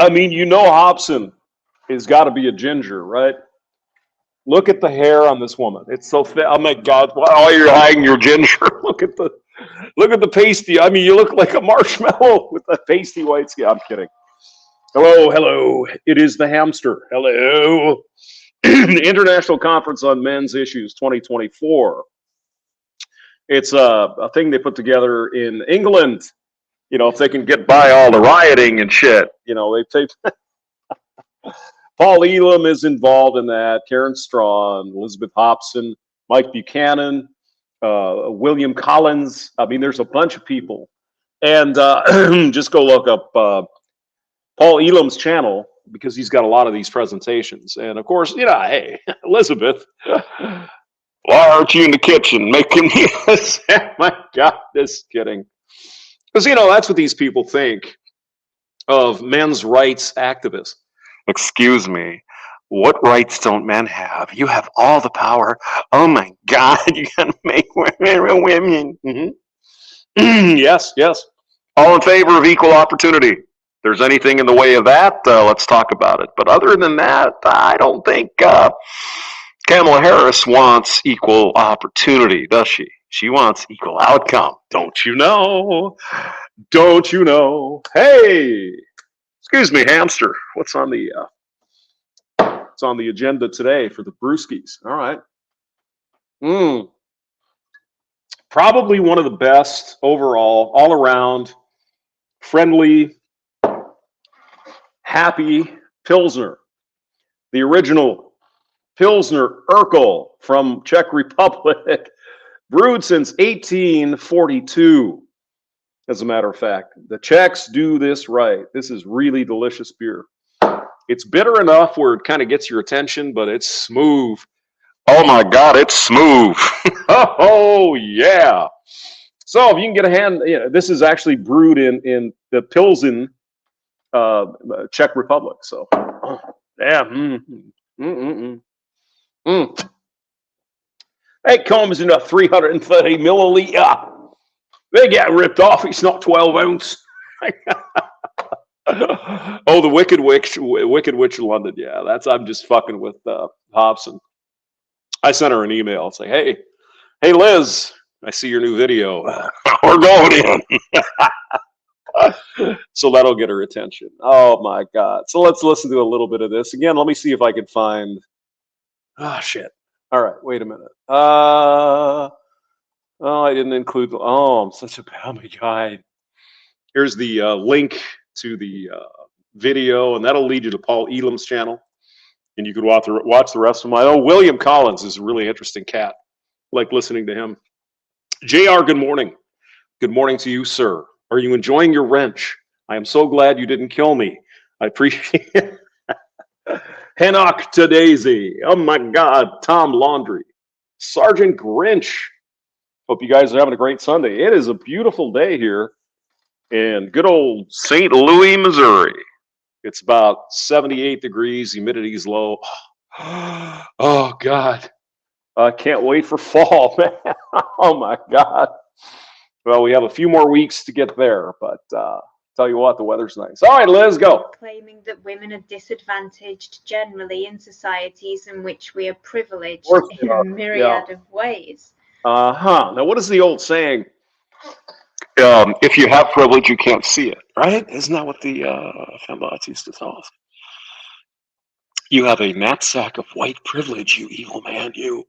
I mean, you know, Hobson has got to be a ginger, right? Look at the hair on this woman. It's so thick. Oh my God! Why you're hiding your ginger? Look at the pasty. I mean, you look like a marshmallow with the pasty white skin. I'm kidding. Hello, hello. It is the hamster. Hello. International Conference on Men's Issues 2024. It's a thing they put together in England. You know, if they can get by all the rioting and shit. You know, they Paul Elam is involved in that. Karen Strawn, Elizabeth Hobson, Mike Buchanan, William Collins. I mean, there's a bunch of people. And just go look up Paul Elam's channel because he's got a lot of these presentations. And of course, you know, hey, Elizabeth, why aren't you in the kitchen making meals? My God, just kidding. Because, you know, that's what these people think of men's rights activists. Excuse me, what rights don't men have? You have all the power. Oh my God, you gotta make women. Mm-hmm. Yes, yes. All in favor of equal opportunity. If there's anything in the way of that, let's talk about it. But other than that, I don't think Kamala Harris wants equal opportunity, does she? She wants equal outcome. Don't you know? Don't you know? Hey! Excuse me, hamster. What's on the agenda today for the brewskis? All right. Probably one of the best overall, all around, friendly, happy Pilsner. The original Pilsner Urkel from Czech Republic, brewed since 1842. As a matter of fact, the Czechs do this right. This is really delicious beer. It's bitter enough where it kind of gets your attention, but it's smooth. Oh my God, it's smooth. Oh yeah. So if you can get a hand, you know, this is actually brewed in the Pilsen, Czech Republic. So yeah. That comes in a 330 milliliter. They get ripped off. It's not 12 ounce. Oh, the Wicked Witch of London. Yeah, I'm just fucking with Hobson. I sent her an email. Say, hey, Liz, I see your new video. We're going in. So that'll get her attention. Oh my God. So let's listen to a little bit of this again. Let me see if I can find. Oh shit. All right. Wait a minute. Oh, I didn't include. I'm such a bad guy. Here's the link to the video, and that'll lead you to Paul Elam's channel, and you could watch the rest of them. I know William Collins is a really interesting cat. I like listening to him. JR, good morning. Good morning to you, sir. Are you enjoying your wrench? I am so glad you didn't kill me. I appreciate it. Henoch to Daisy. Oh my God. Tom Laundry. Sergeant Grinch. Hope you guys are having a great Sunday. It is a beautiful day here in good old St. Louis, Missouri. It's about 78 degrees. Humidity is low. Oh, God. I can't wait for fall, man. Oh, my God. Well, we have a few more weeks to get there, but tell you what, the weather's nice. All right, Liz, go. Claiming that women are disadvantaged generally in societies in which we are privileged in a myriad of ways. Now, what is the old saying? If you have privilege, you can't see it, right? Isn't that what the fembots used to tell us? You have a knapsack of white privilege, you evil man, you.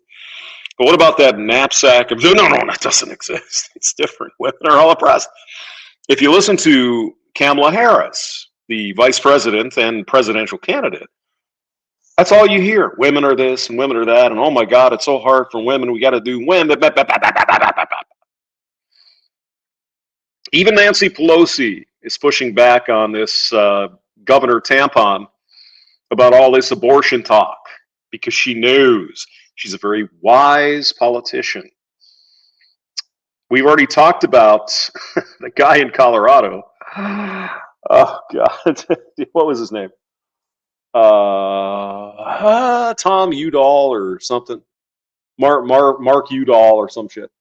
But what about that knapsack of... No, that doesn't exist. It's different. Women are all oppressed. If you listen to Kamala Harris, the vice president and presidential candidate, that's all you hear. Women are this and women are that, and oh my God, it's so hard for women. We got to do women. Even Nancy Pelosi is pushing back on this Governor Tampon about all this abortion talk because she knows she's a very wise politician. We've already talked about the guy in Colorado. Oh God, what was his name? Tom Udall or something. Mark Udall or some shit.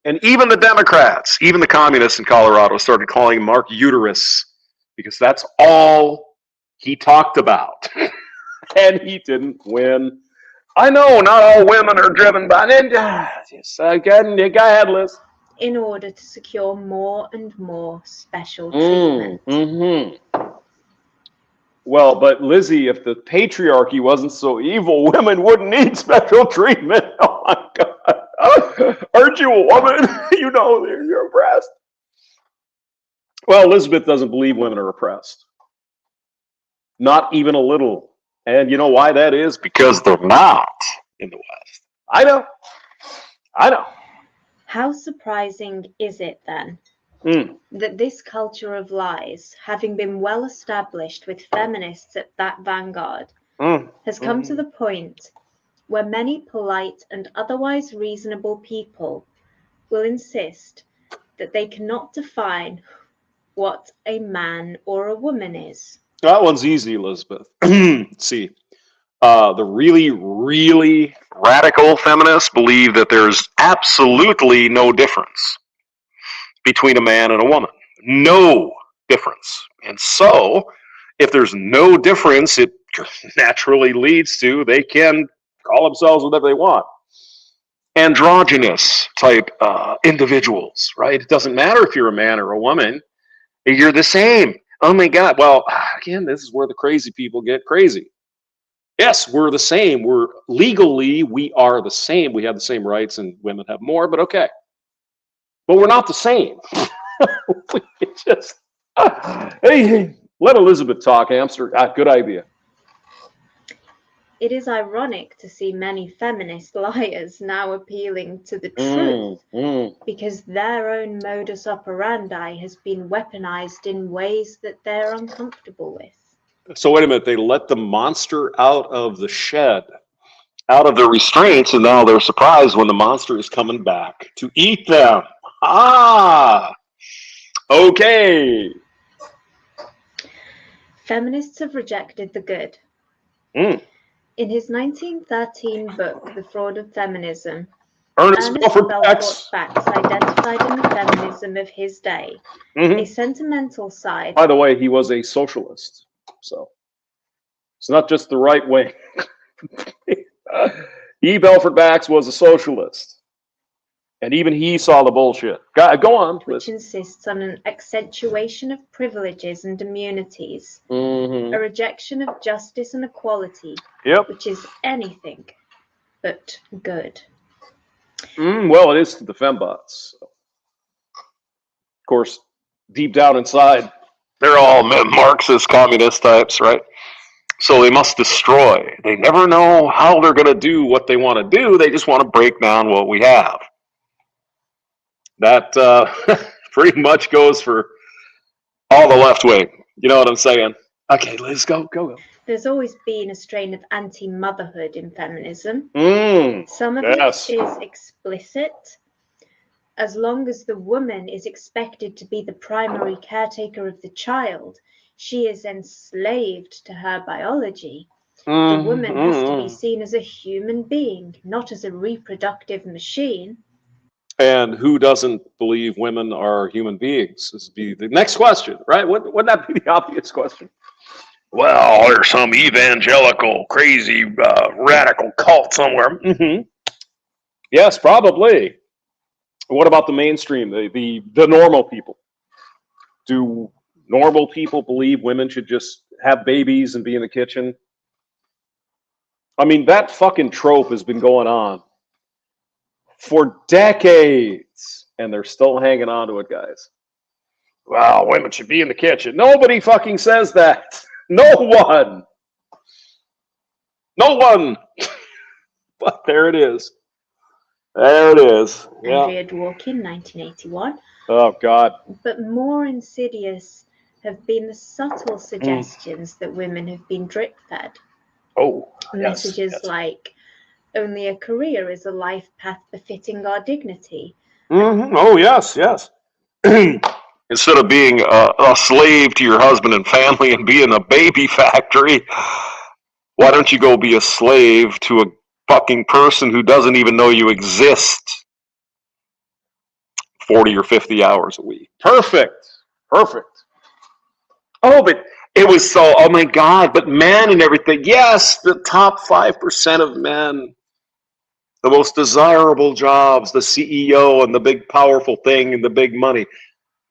And even the Democrats, even the communists in Colorado started calling him Mark Uterus because that's all he talked about. And he didn't win. I know not all women are driven by ninja. Yes, again, go ahead, Liz. In order to secure more and more special treatment. Mm-hmm. Well, but Lizzie, if the patriarchy wasn't so evil, women wouldn't need special treatment. Oh my God. Aren't you a woman? You know you're oppressed. Well, Elizabeth doesn't believe women are oppressed. Not even a little. And you know why that is? Because they're not in the West. I know. How surprising is it then that this culture of lies, having been well established with feminists at that vanguard, has come to the point where many polite and otherwise reasonable people will insist that they cannot define what a man or a woman is. That one's easy, Elizabeth. See, the really, really radical feminists believe that there's absolutely no difference between a man and a woman. No difference. And so, if there's no difference, it naturally leads to they can call themselves whatever they want. Androgynous type individuals, right? It doesn't matter if you're a man or a woman, you're the same. Oh my God. Well, again, this is where the crazy people get crazy. Yes, we're the same. We're legally, we are the same. We have the same rights and women have more, but okay. But we're not the same. Just, hey, let Elizabeth talk, hamster. Good idea. It is ironic to see many feminist liars now appealing to the truth because their own modus operandi has been weaponized in ways that they're uncomfortable with. So wait a minute, they let the monster out of the shed, out of their restraints, and now they're surprised when the monster is coming back to eat them. Ah, okay. Feminists have rejected the good. In his 1913 book, The Fraud of Feminism, Ernest Belfort Bax identified in the feminism of his day a sentimental side. By the way, he was a socialist, so it's not just the right wing. E. Belfort Bax was a socialist, and even he saw the bullshit. Go on. Which insists on an accentuation of privileges and immunities, a rejection of justice and equality, which is anything but good. Well, it is to the fembots. So. Of course, deep down inside, they're all Marxist, communist types, right? So they must destroy. They never know how they're going to do what they want to do. They just want to break down what we have. That pretty much goes for all the left wing. You know what I'm saying? Okay, Liz, go. There's always been a strain of anti-motherhood in feminism. Some of it is explicit. As long as the woman is expected to be the primary caretaker of the child, she is enslaved to her biology. The woman has to be seen as a human being, not as a reproductive machine. And who doesn't believe women are human beings? This would be the next question, right? Wouldn't that be the obvious question? Well, there's some evangelical, crazy, radical cult somewhere. Yes, probably. What about the mainstream, the normal people? Do normal people believe women should just have babies and be in the kitchen? I mean, that fucking trope has been going on for decades, and they're still hanging on to it, guys. Wow, women should be in the kitchen. Nobody fucking says that. No one. But there it is. There it is. Andrea Dworkin, 1981. Oh, God. But more insidious have been the subtle suggestions that women have been drip-fed. Oh, messages like, only a career is a life path befitting our dignity. Oh, yes. Instead of being a slave to your husband and family and be in a baby factory, why don't you go be a slave to a fucking person who doesn't even know you exist 40 or 50 hours a week? Perfect. Oh, but It was so, oh my God, but men and everything. Yes, the top 5% of men, the most desirable jobs, the CEO and the big powerful thing and the big money.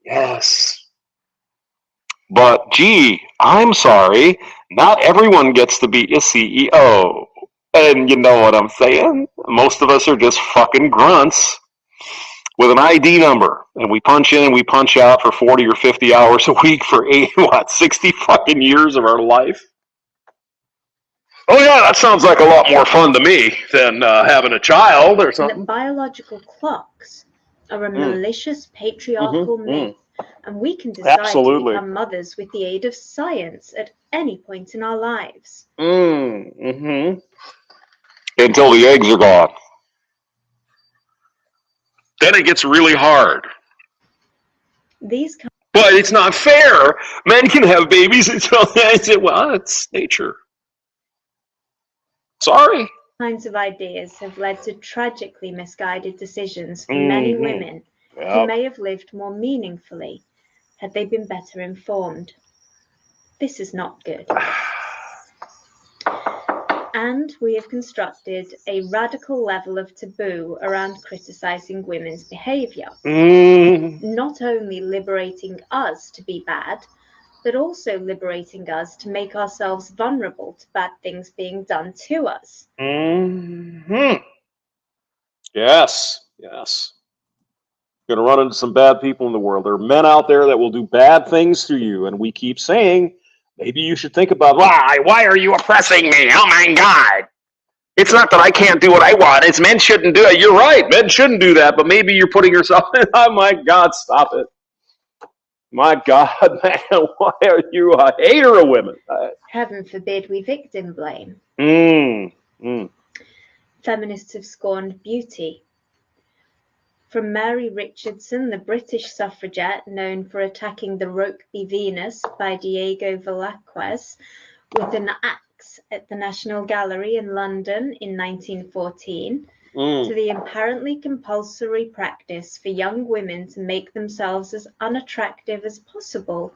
Yes. But gee, I'm sorry, not everyone gets to be a CEO. And you know what I'm saying? Most of us are just fucking grunts with an ID number, and we punch in and we punch out for 40 or 50 hours a week for 60 fucking years of our life. Oh yeah, that sounds like a lot more fun to me than having a child or something. The biological clocks are a malicious patriarchal myth, and we can decide to become mothers with the aid of science at any point in our lives. Until the eggs are gone. Then it gets really hard. But it's not fair. Men can have babies until I said, well, it's nature. Sorry. Kinds of ideas have led to tragically misguided decisions for many women who may have lived more meaningfully had they been better informed. This is not good. And we have constructed a radical level of taboo around criticizing women's behavior, not only liberating us to be bad, but also liberating us to make ourselves vulnerable to bad things being done to us. Yes, yes. You're going to run into some bad people in the world. There are men out there that will do bad things to you, and we keep saying, maybe you should think about, why are you oppressing me? Oh my God. It's not that I can't do what I want. It's men shouldn't do it. You're right. Men shouldn't do that, but maybe you're putting yourself in, oh my God, stop it. My God, man, why are you a hater of women? Heaven forbid we victim blame. Feminists have scorned beauty. From Mary Richardson, the British suffragette known for attacking the Rokeby Venus by Diego Velázquez with an axe at the National Gallery in London in 1914, to the apparently compulsory practice for young women to make themselves as unattractive as possible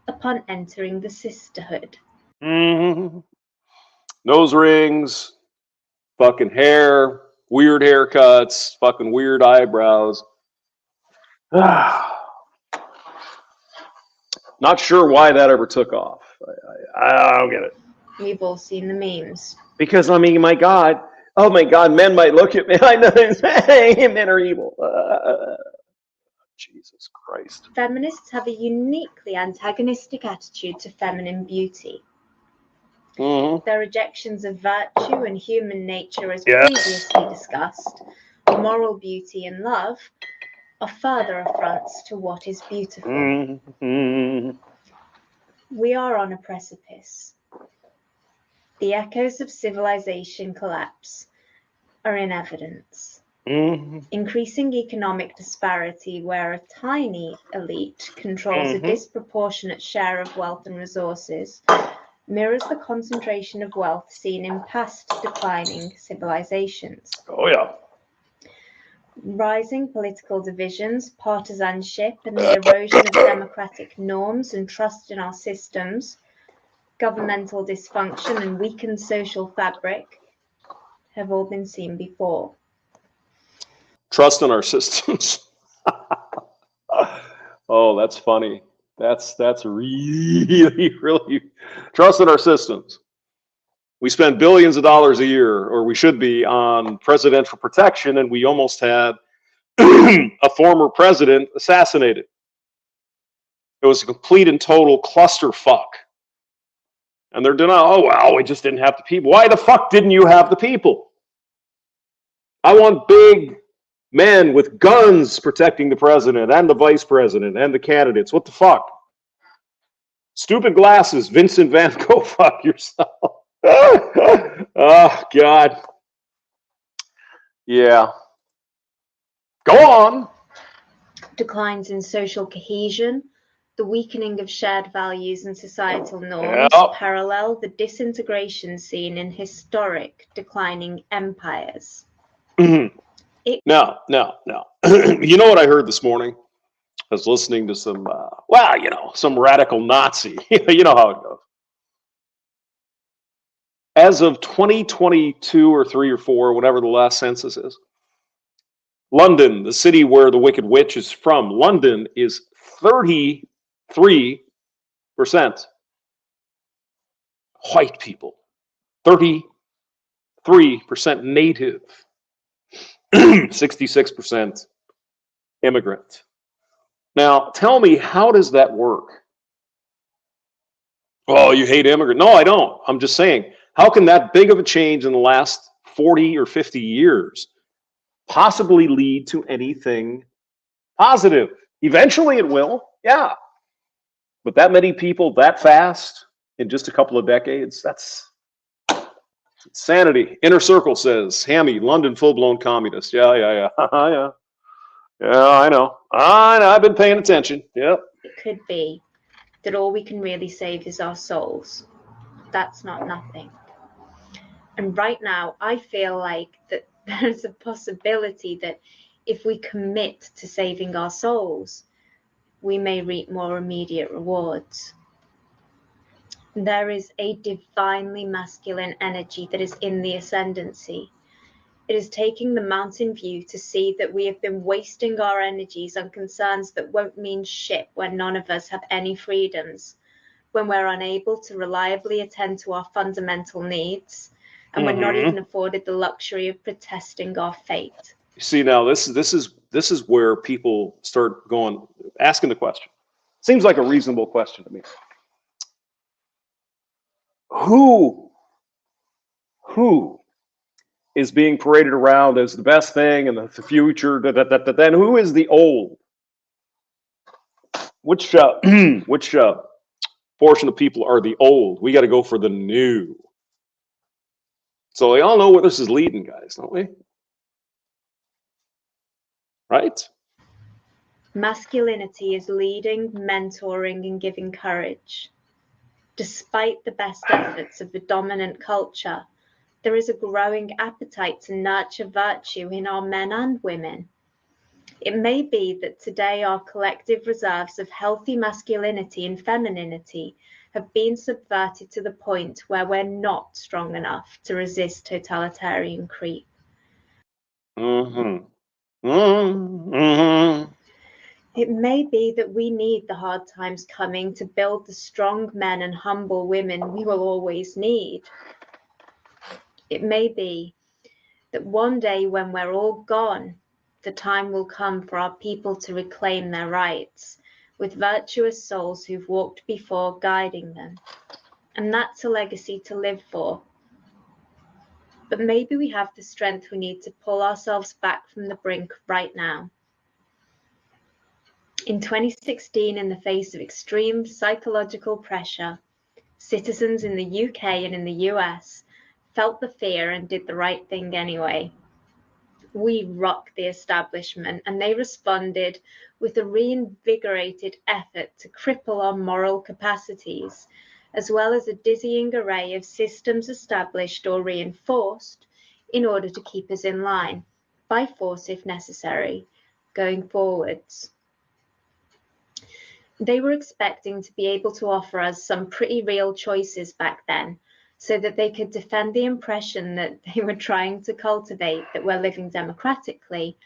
upon entering the sisterhood. Nose rings, fucking hair, weird haircuts, fucking weird eyebrows. Not sure why that ever took off. I don't get it. We've all seen the memes. Because, I mean, my God. Oh, my God, men might look at me. I know men are evil. Jesus Christ. Feminists have a uniquely antagonistic attitude to feminine beauty. Their rejections of virtue and human nature, as previously discussed, moral beauty and love, are further affronts to what is beautiful. We are on a precipice. The echoes of civilization collapse are in evidence. Increasing economic disparity, where a tiny elite controls a disproportionate share of wealth and resources, mirrors the concentration of wealth seen in past declining civilizations. Oh, yeah. Rising political divisions, partisanship, and the erosion of democratic norms and trust in our systems, governmental dysfunction, and weakened social fabric have all been seen before. Trust in our systems. Oh, that's funny. That's really, really trust in our systems. We spend billions of dollars a year, or we should be, on presidential protection, and we almost had a former president assassinated. It was a complete and total clusterfuck. And they're denying, oh, well, we just didn't have the people. Why the fuck didn't you have the people? I want big men with guns protecting the president and the vice president and the candidates. What the fuck? Stupid glasses, Vincent Van Gogh, fuck yourself. Oh, God. Yeah. Go on. Declines in social cohesion, the weakening of shared values and societal norms parallel the disintegration seen in historic declining empires. No. You know what I heard this morning? I was listening to some, some radical Nazi. You know how it goes. as of 2022 or 3 or 4, whatever the last census is, London, the city where the Wicked Witch is from, London is 33% white people, 33% native, 66% immigrant. Now, tell me, how does that work? Oh, you hate immigrants. No, I don't. I'm just saying, how can that big of a change in the last 40 or 50 years possibly lead to anything positive? Eventually it will, yeah. But that many people that fast in just a couple of decades, that's insanity. Inner Circle says, Hammy, London full-blown communist. Yeah. Yeah, I know. I've been paying attention. Yep. It could be that all we can really save is our souls. That's not nothing. And right now, I feel like that there's a possibility that if we commit to saving our souls, we may reap more immediate rewards. There is a divinely masculine energy that is in the ascendancy. It is taking the mountain view to see that we have been wasting our energies on concerns that won't mean shit when none of us have any freedoms, when we're unable to reliably attend to our fundamental needs, and we're not even afforded the luxury of protesting our fate. See, now this is where people start asking the question. Seems like a reasonable question to me. Who is being paraded around as the best thing in the future? Then who is the old? Which portion of people are the old? We got to go for the new. So we all know where this is leading, guys, don't we? Right? Masculinity is leading, mentoring, and giving courage. Despite the best efforts of the dominant culture, there is a growing appetite to nurture virtue in our men and women. It may be that today our collective reserves of healthy masculinity and femininity have been subverted to the point where we're not strong enough to resist totalitarian creep. It may be that we need the hard times coming to build the strong men and humble women we will always need. It may be that one day when we're all gone, the time will come for our people to reclaim their rights, with virtuous souls who've walked before guiding them. And that's a legacy to live for. But maybe we have the strength we need to pull ourselves back from the brink right now. In 2016, in the face of extreme psychological pressure, citizens in the UK and in the US felt the fear and did the right thing anyway. We rocked the establishment, and they responded with a reinvigorated effort to cripple our moral capacities, as well as a dizzying array of systems established or reinforced in order to keep us in line, by force if necessary, going forwards. They were expecting to be able to offer us some pretty real choices back then, so that they could defend the impression that they were trying to cultivate that we're living democratically.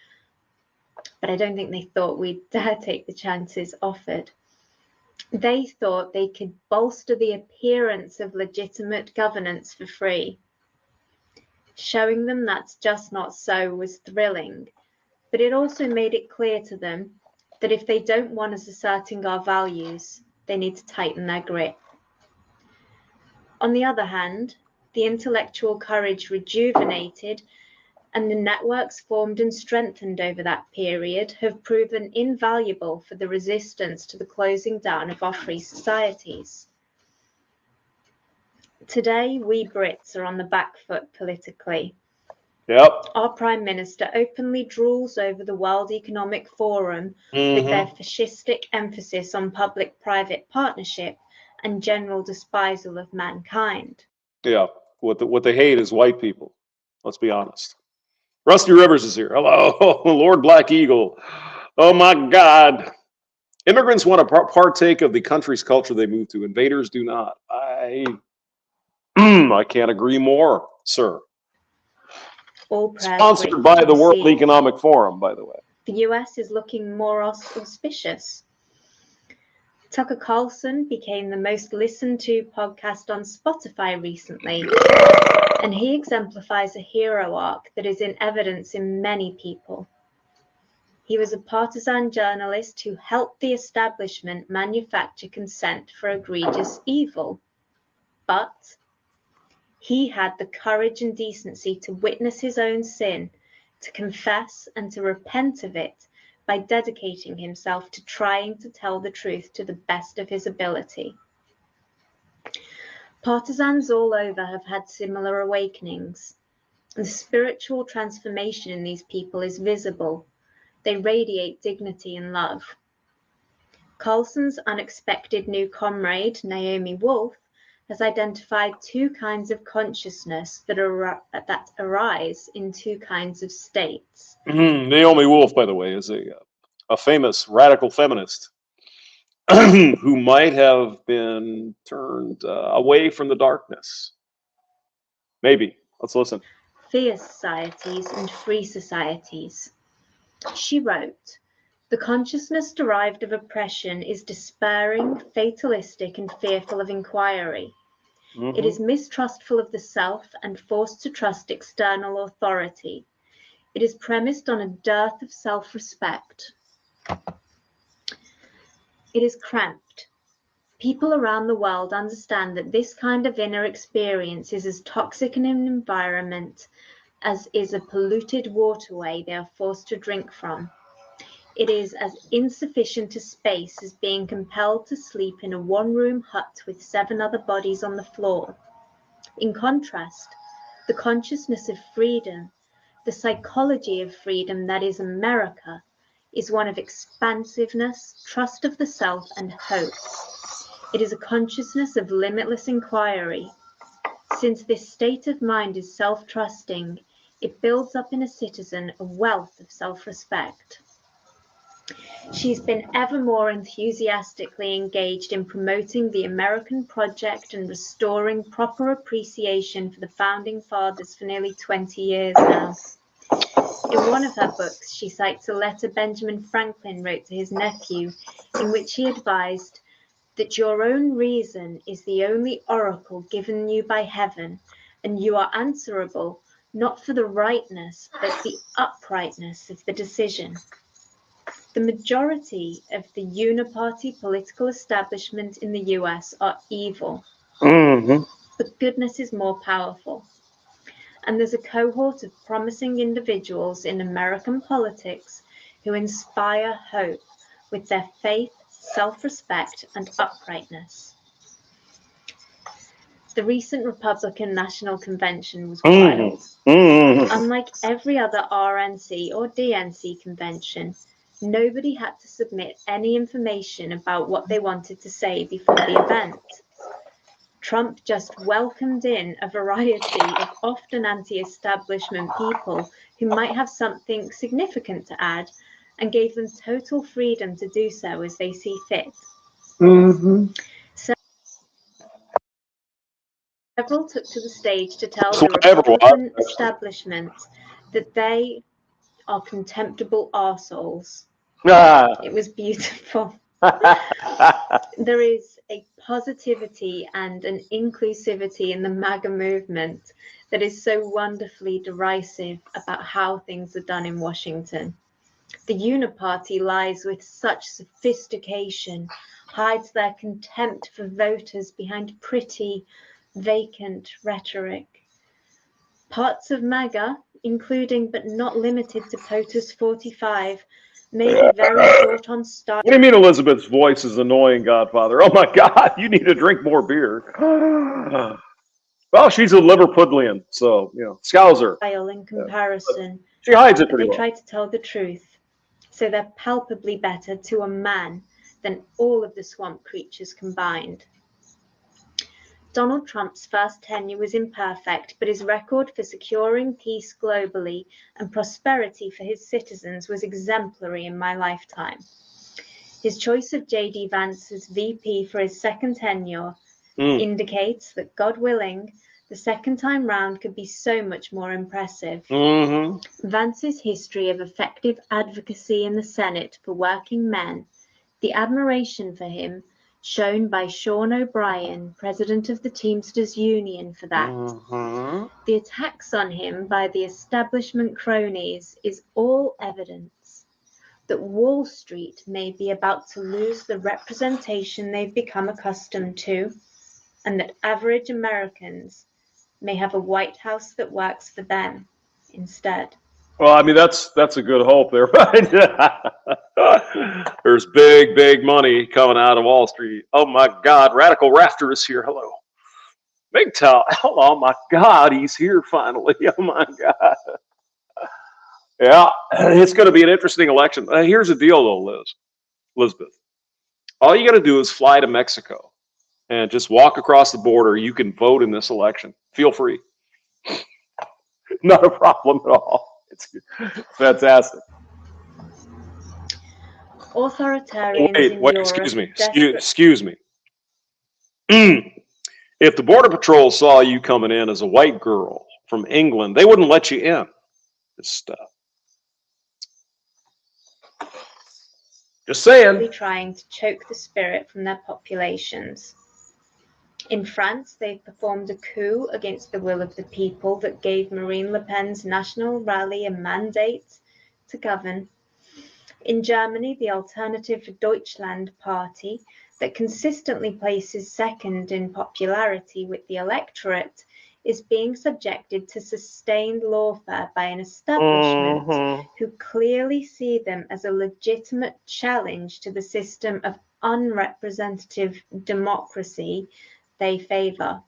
But I don't think they thought we'd dare take the chances offered. They thought they could bolster the appearance of legitimate governance for free. Showing them that's just not so was thrilling, but it also made it clear to them that if they don't want us asserting our values, they need to tighten their grip. On the other hand, the intellectual courage rejuvenated and the networks formed and strengthened over that period have proven invaluable for the resistance to the closing down of our free societies. Today, we Brits are on the back foot politically. Yep. Our Prime Minister openly drools over the World Economic Forum with their fascistic emphasis on public-private partnership and general despisal of mankind. Yeah, what they hate is white people. Let's be honest. Rusty Rivers is here. Hello, Lord Black Eagle. Oh my God. Immigrants want to partake of the country's culture they move to. Invaders do not. I can't agree more, sir. All prayers sponsored by the World Economic Forum, by the way. The US is looking more auspicious. Tucker Carlson became the most listened to podcast on Spotify recently, and he exemplifies a hero arc that is in evidence in many people. He was a partisan journalist who helped the establishment manufacture consent for egregious evil, but he had the courage and decency to witness his own sin, to confess and to repent of it by dedicating himself to trying to tell the truth to the best of his ability. Partisans all over have had similar awakenings. The spiritual transformation in these people is visible. They radiate dignity and love. Carlson's unexpected new comrade, Naomi Wolf, has identified two kinds of consciousness that arise in two kinds of states. Naomi Wolf, by the way, is a famous radical feminist who might have been turned away from the darkness. Maybe. Let's listen. Fierce societies and free societies. She wrote, "The consciousness derived of oppression is despairing, fatalistic, and fearful of inquiry. It is mistrustful of the self and forced to trust external authority. It is premised on a dearth of self-respect. It is cramped. People around the world understand that this kind of inner experience is as toxic an environment as is a polluted waterway they are forced to drink from. It is as insufficient a space as being compelled to sleep in a one-room hut with 7 other bodies on the floor. In contrast, the consciousness of freedom, the psychology of freedom that is America, is one of expansiveness, trust of the self, and hope. It is a consciousness of limitless inquiry. Since this state of mind is self-trusting, it builds up in a citizen a wealth of self-respect." She's been ever more enthusiastically engaged in promoting the American project and restoring proper appreciation for the Founding Fathers for nearly 20 years now. In one of her books, she cites a letter Benjamin Franklin wrote to his nephew, in which he advised that your own reason is the only oracle given you by heaven, and you are answerable not for the rightness, but the uprightness of the decision. The majority of the uniparty political establishment in the US are evil, but goodness is more powerful. And there's a cohort of promising individuals in American politics who inspire hope with their faith, self-respect, and uprightness. The recent Republican National Convention was wild. Unlike every other RNC or DNC convention, nobody had to submit any information about what they wanted to say before the event. Trump just welcomed in a variety of often anti-establishment people who might have something significant to add and gave them total freedom to do so as they see fit. Several took to the stage to tell the Republican establishment that they are contemptible arseholes. It was beautiful. There is a positivity and an inclusivity in the MAGA movement that is so wonderfully derisive about how things are done in Washington. The Uniparty lies with such sophistication, hides their contempt for voters behind pretty, vacant rhetoric. Parts of MAGA, including but not limited to POTUS 45, may be very short on style. What do you mean Elizabeth's voice is annoying, Godfather? Oh my God, you need to drink more beer. Well, she's a Liverpudlian, so, you know, Scouser. In comparison, she hides it pretty well. They try to tell the truth, so they're palpably better to a man than all of the swamp creatures combined. Donald Trump's first tenure was imperfect, but his record for securing peace globally and prosperity for his citizens was exemplary in my lifetime. His choice of J.D. Vance as VP for his second tenure indicates that, God willing, the second time round could be so much more impressive. Vance's history of effective advocacy in the Senate for working men, the admiration for him shown by Sean O'Brien, president of the Teamsters Union, for that, the attacks on him by the establishment cronies is all evidence that Wall Street may be about to lose the representation they've become accustomed to, and that average Americans may have a White House that works for them instead. Well, I mean, that's a good hope there, right? There's big money coming out of Wall Street. Oh my God, Radical Rafter is here. Hello. Big Top. Oh my God, he's here finally. Oh my God. Yeah, it's going to be an interesting election. Here's the deal though, Elizabeth. All you got to do is fly to Mexico and just walk across the border. You can vote in this election. Feel free. Not a problem at all. It's fantastic. Authoritarians wait, excuse me. If the Border Patrol saw you coming in as a white girl from England, they wouldn't let you in. This stuff. Just saying. Trying to choke the spirit from their populations. In France, they performed a coup against the will of the people that gave Marine Le Pen's National Rally a mandate to govern. In Germany, the Alternative for Deutschland party, that consistently places second in popularity with the electorate, is being subjected to sustained lawfare by an establishment who clearly see them as a legitimate challenge to the system of unrepresentative democracy they favour.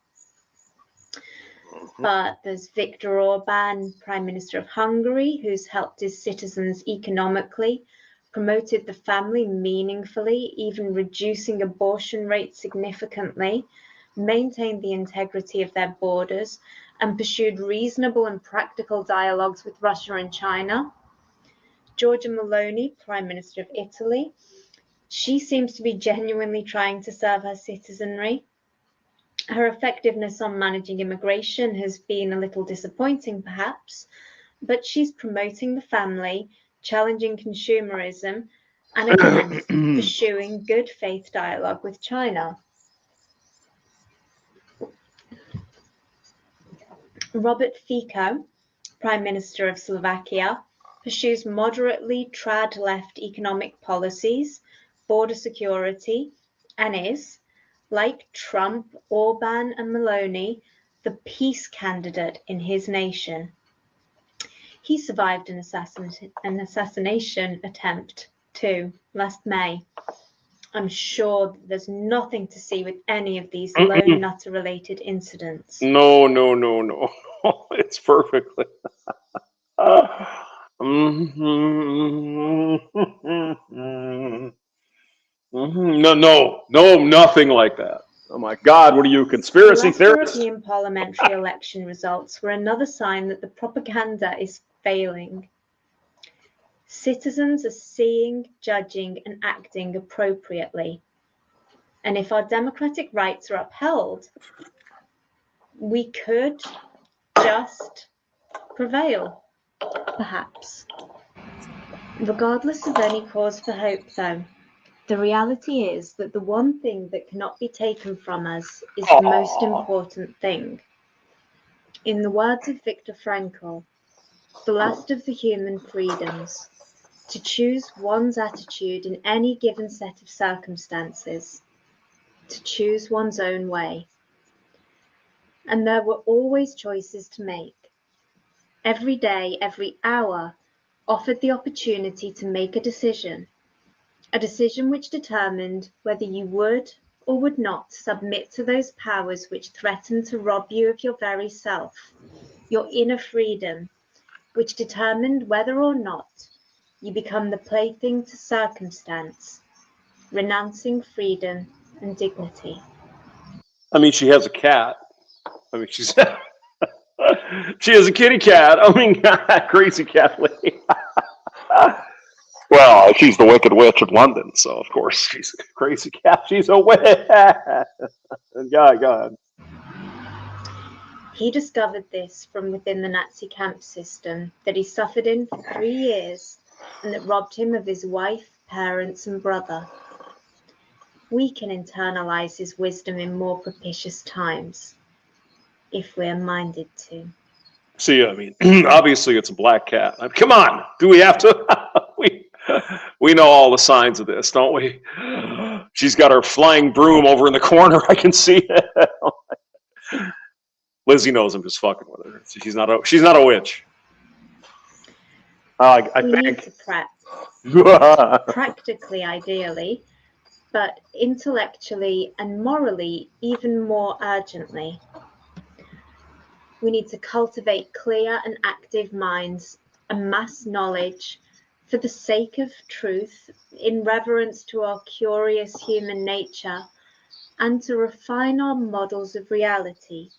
But there's Viktor Orban, Prime Minister of Hungary, who's helped his citizens economically, promoted the family meaningfully, even reducing abortion rates significantly, maintained the integrity of their borders, and pursued reasonable and practical dialogues with Russia and China. Giorgia Meloni, Prime Minister of Italy, she seems to be genuinely trying to serve her citizenry. Her effectiveness on managing immigration has been a little disappointing, perhaps, but she's promoting the family, challenging consumerism, and again, pursuing good faith dialogue with China. Robert Fico, Prime Minister of Slovakia, pursues moderately trad left economic policies, border security, and is, like Trump, Orban, and Meloni, the peace candidate in his nation. He survived an assassination attempt too last May. I'm sure there's nothing to see with any of these lone nutter related incidents. No. It's perfectly. No, nothing like that. Oh my God, what are you, conspiracy theorist? European parliamentary election results were another sign that the propaganda is failing. Citizens are seeing, judging, and acting appropriately. And if our democratic rights are upheld, we could just prevail, perhaps. Regardless of any cause for hope, though, the reality is that the one thing that cannot be taken from us is the most important thing. In the words of Viktor Frankl, the last of the human freedoms, to choose one's attitude in any given set of circumstances, to choose one's own way. And there were always choices to make. Every day, every hour offered the opportunity to make a decision which determined whether you would or would not submit to those powers which threaten to rob you of your very self, your inner freedom, which determined whether or not you become the plaything to circumstance, renouncing freedom and dignity. I mean, she has a cat. I mean, she's she has a kitty cat. I mean, crazy cat lady. Well, she's the Wicked Witch of London, so of course she's a crazy cat. She's a witch. God. He discovered this from within the Nazi camp system that he suffered in for 3 years and that robbed him of his wife, parents, and brother. We can internalize his wisdom in more propitious times, if we're minded to. See, I mean, obviously it's a black cat. I mean, come on, do we have to? we know all the signs of this, don't we? She's got her flying broom over in the corner. I can see it. Lizzie knows I'm just fucking with her. She's not a witch. I we think. Need to prep. Practically, ideally, but intellectually and morally even more urgently. We need to cultivate clear and active minds, amass knowledge for the sake of truth, in reverence to our curious human nature, and to refine our models of reality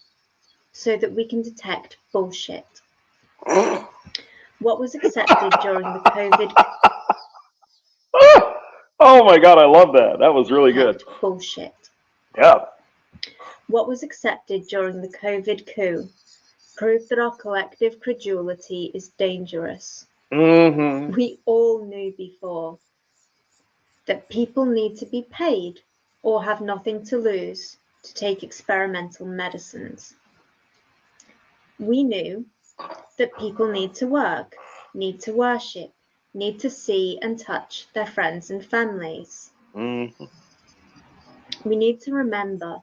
so that we can detect bullshit. What was accepted during the COVID... Oh my God, I love that. That was really good. Bullshit. Yeah. What was accepted during the COVID coup proved that our collective credulity is dangerous. Mm-hmm. We all knew before that people need to be paid or have nothing to lose to take experimental medicines. We knew that people need to work, need to worship, need to see and touch their friends and families. Mm-hmm. We need to remember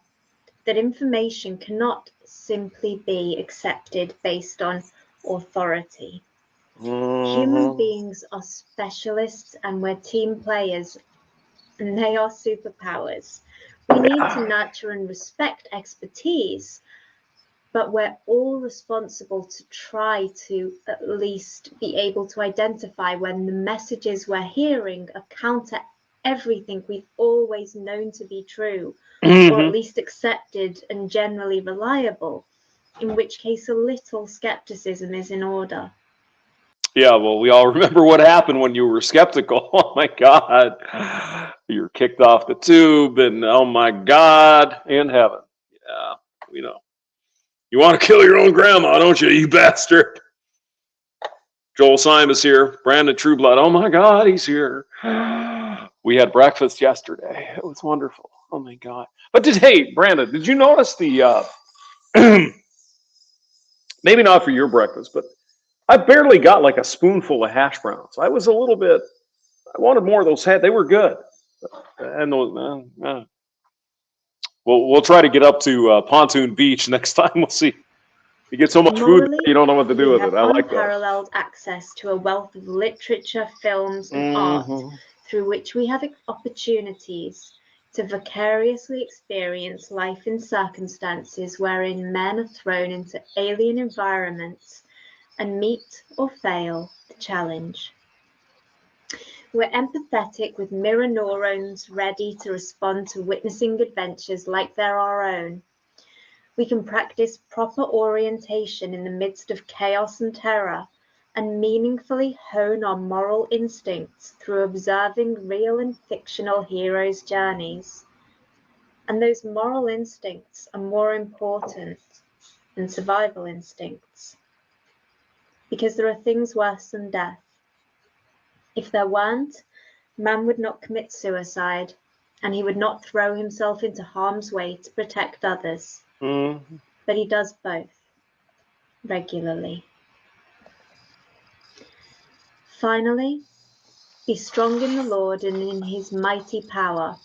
that information cannot simply be accepted based on authority. Mm-hmm. Human beings are specialists and we're team players, and they are superpowers. We need to nurture and respect expertise, but we're all responsible to try to at least be able to identify when the messages we're hearing are counter everything we've always known to be true, or at least accepted and generally reliable, in which case a little skepticism is in order. Yeah, well, we all remember what happened when you were skeptical. Oh my God. You were kicked off the tube, and oh my God, in heaven. Yeah, we know. You want to kill your own grandma, don't you, you bastard? Joel Simas here. Brandon Trueblood. Oh my God, he's here. We had breakfast yesterday. It was wonderful. Oh my God. But hey, Brandon, did you notice the, maybe not for your breakfast, but I barely got like a spoonful of hash browns. I was a little bit, I wanted more of those. They were good. And those, we'll try to get up to Pontoon Beach next time. We'll see. You get so much food that you don't know what to do with it. I like that. Unparalleled access to a wealth of literature, films, and art through which we have opportunities to vicariously experience life in circumstances wherein men are thrown into alien environments and meet or fail the challenge. We're empathetic with mirror neurons ready to respond to witnessing adventures like they're our own. We can practice proper orientation in the midst of chaos and terror, and meaningfully hone our moral instincts through observing real and fictional heroes' journeys. And those moral instincts are more important than survival instincts, because there are things worse than death. If there weren't, man would not commit suicide, and he would not throw himself into harm's way to protect others. But he does both, regularly. Finally, be strong in the Lord and in his mighty power.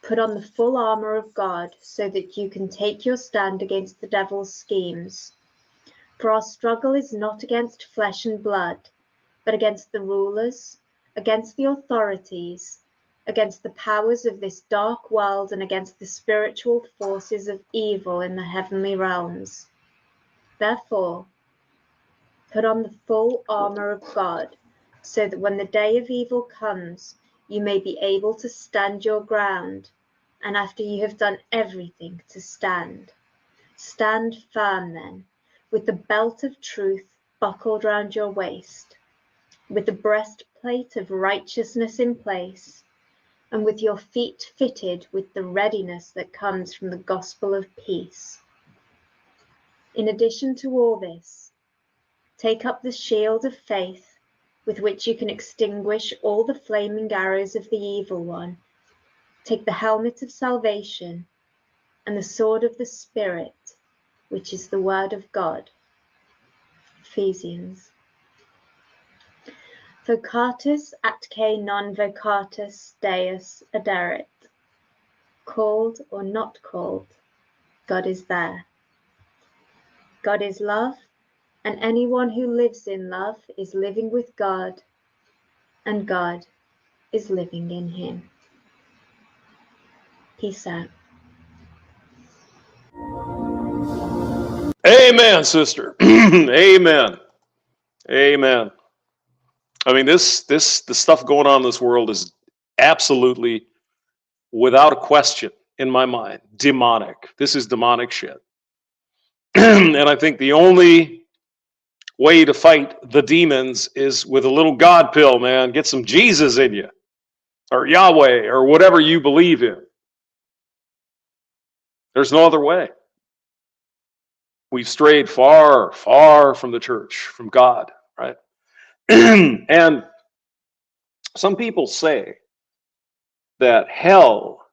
Put on the full armor of God so that you can take your stand against the devil's schemes. For our struggle is not against flesh and blood, but against the rulers, against the authorities, against the powers of this dark world, and against the spiritual forces of evil in the heavenly realms. Therefore, put on the full armor of God, so that when the day of evil comes, you may be able to stand your ground, and after you have done everything to stand, stand firm then, with the belt of truth buckled round your waist, with the breastplate breastplate of righteousness in place, and with your feet fitted with the readiness that comes from the gospel of peace. In addition to all this, take up the shield of faith, with which you can extinguish all the flaming arrows of the evil one. Take the helmet of salvation and the sword of the Spirit, which is the word of God. Ephesians. Vocatus atque non vocatus Deus aderet. Called or not called, God is there. God is love, and anyone who lives in love is living with God, and God is living in him. Peace out. Amen, sister. Amen. Amen. I mean, the stuff going on in this world is absolutely, without a question, in my mind, demonic. This is demonic shit. And I think the only way to fight the demons is with a little God pill, man. Get some Jesus in you, or Yahweh, or whatever you believe in. There's no other way. We've strayed far, far from the church, from God, right? And some people say that hell,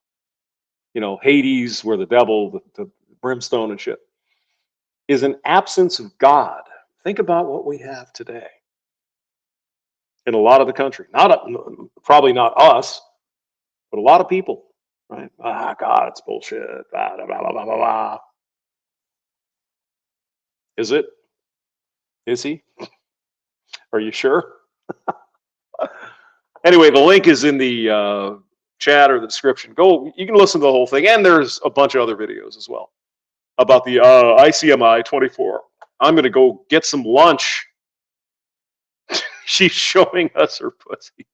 Hades, where the devil, the brimstone and shit, is an absence of God. Think about what we have today in a lot of the country. Probably not us, but a lot of people, right? God, it's bullshit. Blah, blah, blah, blah, blah, blah. Is it? Is he? Are you sure? Anyway, the link is in the chat or the description. You can listen to the whole thing, and there's a bunch of other videos as well about the ICMI24. I'm going to go get some lunch. She's showing us her pussy.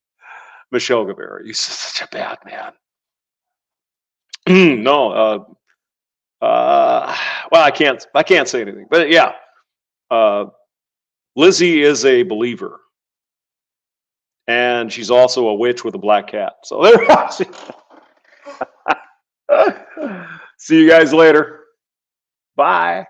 Michelle Guevara, you're such a bad man. No, well, I can't say anything, but yeah, Lizzie is a believer, and she's also a witch with a black cat. So there. See you guys later. Bye.